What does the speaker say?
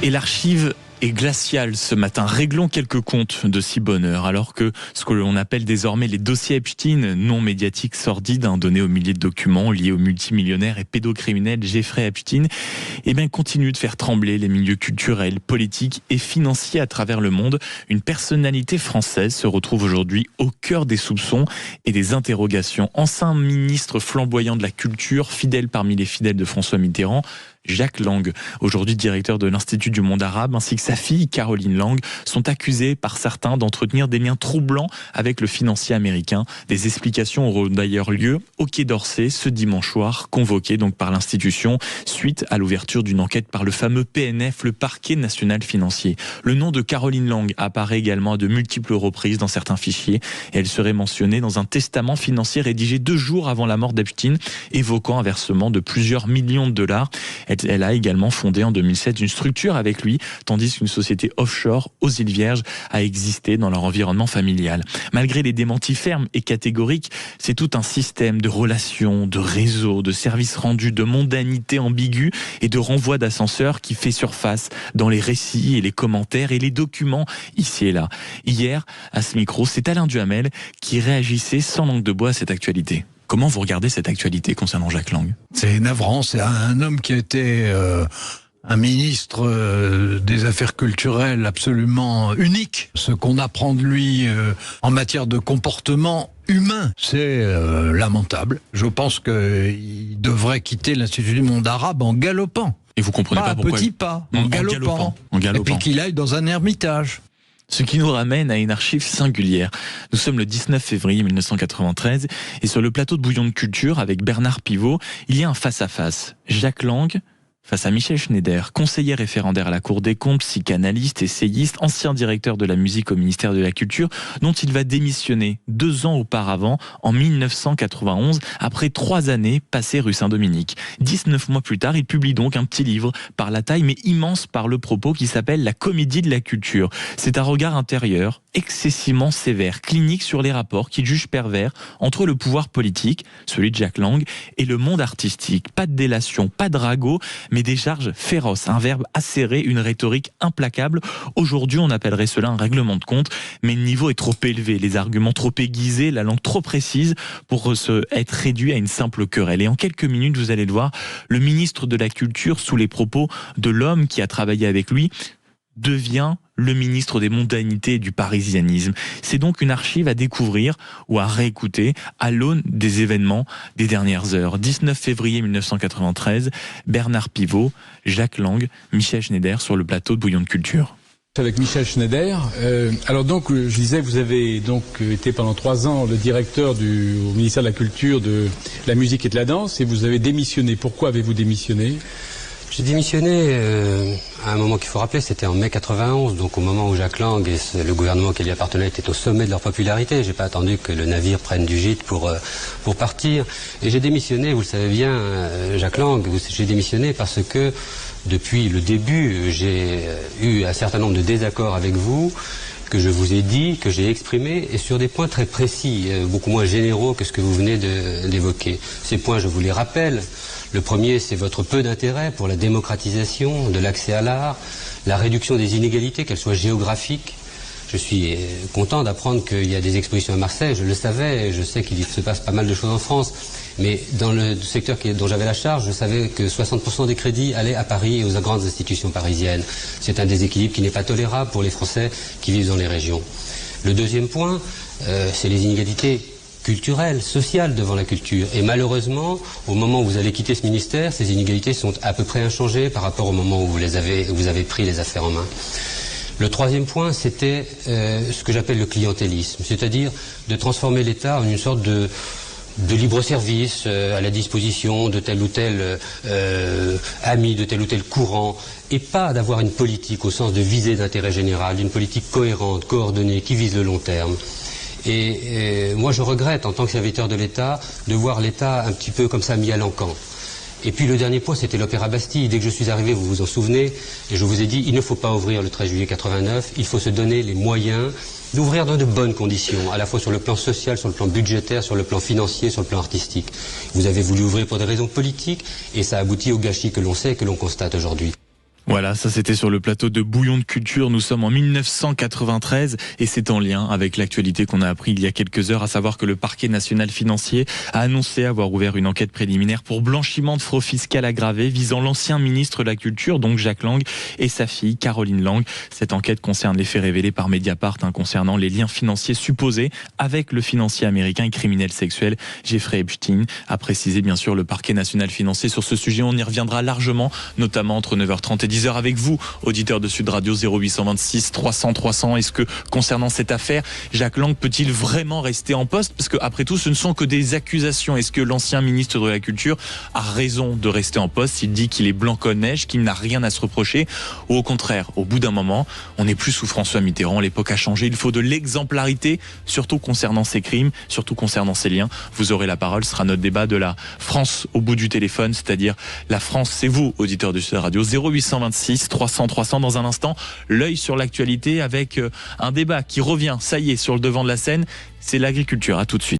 Et l'archive est glaciale ce matin. Réglons quelques comptes de si bonne heure, alors que ce que l'on appelle désormais les dossiers Epstein, non médiatiques sordides, donnés aux milliers de documents liés au multimillionnaire et pédocriminel Jeffrey Epstein, continue de faire trembler les milieux culturels, politiques et financiers à travers le monde. Une personnalité française se retrouve aujourd'hui au cœur des soupçons et des interrogations. Ancien ministre flamboyant de la culture, fidèle parmi les fidèles de François Mitterrand, Jack Lang, aujourd'hui directeur de l'Institut du monde arabe, ainsi que sa fille Caroline Lang, sont accusés par certains d'entretenir des liens troublants avec le financier américain. Des explications auront d'ailleurs lieu au Quai d'Orsay ce dimanche soir, convoqué donc par l'institution suite à l'ouverture d'une enquête par le fameux PNF, le parquet national financier. Le nom de Caroline Lang apparaît également à de multiples reprises dans certains fichiers et elle serait mentionnée dans un testament financier rédigé 2 jours avant la mort d'Epstein, évoquant un versement de plusieurs millions de dollars. Elle a également fondé en 2007 une structure avec lui, tandis qu'une société offshore aux îles Vierges a existé dans leur environnement familial. Malgré les démentis fermes et catégoriques, c'est tout un système de relations, de réseaux, de services rendus, de mondanité ambiguë et de renvoi d'ascenseurs qui fait surface dans les récits et les commentaires et les documents ici et là. Hier, à ce micro, c'est Alain Duhamel qui réagissait sans langue de bois à cette actualité. Comment vous regardez cette actualité concernant Jack Lang ? C'est navrant, c'est un homme qui a été un ministre des Affaires culturelles absolument unique. Ce qu'on apprend de lui en matière de comportement humain, c'est lamentable. Je pense qu'il devrait quitter l'Institut du monde arabe en galopant. Et vous comprenez pas pourquoi ? Petit pas, en galopant. Et puis qu'il aille dans un ermitage. Ce qui nous ramène à une archive singulière. Nous sommes le 19 février 1993 et sur le plateau de Bouillon de Culture avec Bernard Pivot, il y a un face-à-face. Jack Lang face à Michel Schneider, conseiller référendaire à la Cour des comptes, psychanalyste, essayiste, ancien directeur de la musique au ministère de la Culture, dont il va démissionner 2 ans auparavant, en 1991, après 3 années passées rue Saint-Dominique. 19 mois plus tard, il publie donc un petit livre, par la taille mais immense par le propos, qui s'appelle La comédie de la culture. C'est un regard intérieur, excessivement sévère, clinique sur les rapports qu'il juge pervers entre le pouvoir politique, celui de Jack Lang, et le monde artistique. Pas de délation, pas de ragot, mais des charges féroces, un verbe acéré, une rhétorique implacable. Aujourd'hui, on appellerait cela un règlement de compte, mais le niveau est trop élevé, les arguments trop aiguisés, la langue trop précise pour être réduit à une simple querelle. Et en quelques minutes, vous allez le voir, le ministre de la Culture, sous les propos de l'homme qui a travaillé avec lui, devient le ministre des mondanités et du parisianisme. C'est donc une archive à découvrir ou à réécouter à l'aune des événements des dernières heures. 19 février 1993, Bernard Pivot, Jack Lang, Michel Schneider sur le plateau de Bouillon de Culture. Avec Michel Schneider. Alors donc, je disais, vous avez donc été pendant 3 ans le directeur au ministère de la Culture, de la musique et de la danse, et vous avez démissionné. Pourquoi avez-vous démissionné ? J'ai démissionné à un moment qu'il faut rappeler, c'était en mai 91, donc au moment où Jack Lang et le gouvernement qui lui appartenait étaient au sommet de leur popularité. J'ai pas attendu que le navire prenne du gîte pour partir. Et j'ai démissionné, vous le savez bien, Jack Lang, j'ai démissionné parce que depuis le début, j'ai eu un certain nombre de désaccords avec vous, que je vous ai dit, que j'ai exprimé, et sur des points très précis, beaucoup moins généraux que ce que vous venez d'évoquer. Ces points, je vous les rappelle. Le premier, c'est votre peu d'intérêt pour la démocratisation de l'accès à l'art, la réduction des inégalités, qu'elles soient géographiques. Je suis content d'apprendre qu'il y a des expositions à Marseille, je le savais, je sais qu'il se passe pas mal de choses en France, mais dans le secteur dont j'avais la charge, je savais que 60% des crédits allaient à Paris et aux grandes institutions parisiennes. C'est un déséquilibre qui n'est pas tolérable pour les Français qui vivent dans les régions. Le deuxième point, c'est les inégalités culturelle, sociale devant la culture. Et malheureusement, au moment où vous allez quitter ce ministère, ces inégalités sont à peu près inchangées par rapport au moment où vous avez pris les affaires en main. Le troisième point, c'était ce que j'appelle le clientélisme, c'est-à-dire de transformer l'État en une sorte de libre-service à la disposition de tel ou tel ami, de tel ou tel courant, et pas d'avoir une politique au sens de visée d'intérêt général, une politique cohérente, coordonnée, qui vise le long terme. Et moi, je regrette, en tant que serviteur de l'État, de voir l'État un petit peu comme ça mis à l'encan. Et puis le dernier point, c'était l'Opéra Bastille. Dès que je suis arrivé, vous vous en souvenez, et je vous ai dit, il ne faut pas ouvrir le 13 juillet 89, il faut se donner les moyens d'ouvrir dans de bonnes conditions, à la fois sur le plan social, sur le plan budgétaire, sur le plan financier, sur le plan artistique. Vous avez voulu ouvrir pour des raisons politiques, et ça aboutit au gâchis que l'on sait et que l'on constate aujourd'hui. Voilà, ça c'était sur le plateau de Bouillon de Culture. Nous sommes en 1993 et c'est en lien avec l'actualité qu'on a appris il y a quelques heures, à savoir que le parquet national financier a annoncé avoir ouvert une enquête préliminaire pour blanchiment de fraude fiscale aggravée visant l'ancien ministre de la Culture, donc Jack Lang, et sa fille Caroline Lang. Cette enquête concerne les faits révélés par Mediapart concernant les liens financiers supposés avec le financier américain et criminel sexuel Jeffrey Epstein. A précisé bien sûr le parquet national financier sur ce sujet. On y reviendra largement, notamment entre 9h30 et 10h avec vous, auditeurs de Sud Radio 0826 300 300. Est-ce que concernant cette affaire, Jack Lang peut-il vraiment rester en poste? Parce que après tout, ce ne sont que des accusations. Est-ce que l'ancien ministre de la Culture a raison de rester en poste s'il dit qu'il est blanc comme neige, qu'il n'a rien à se reprocher? Ou au contraire, au bout d'un moment, on n'est plus sous François Mitterrand, l'époque a changé, il faut de l'exemplarité, surtout concernant ces crimes, surtout concernant ces liens. Vous aurez la parole, ce sera notre débat de la France au bout du téléphone, c'est-à-dire la France, c'est vous, auditeurs de Sud Radio 0826 300 300. Dans un instant, l'œil sur l'actualité avec un débat qui revient, ça y est, sur le devant de la scène, c'est l'agriculture. À tout de suite.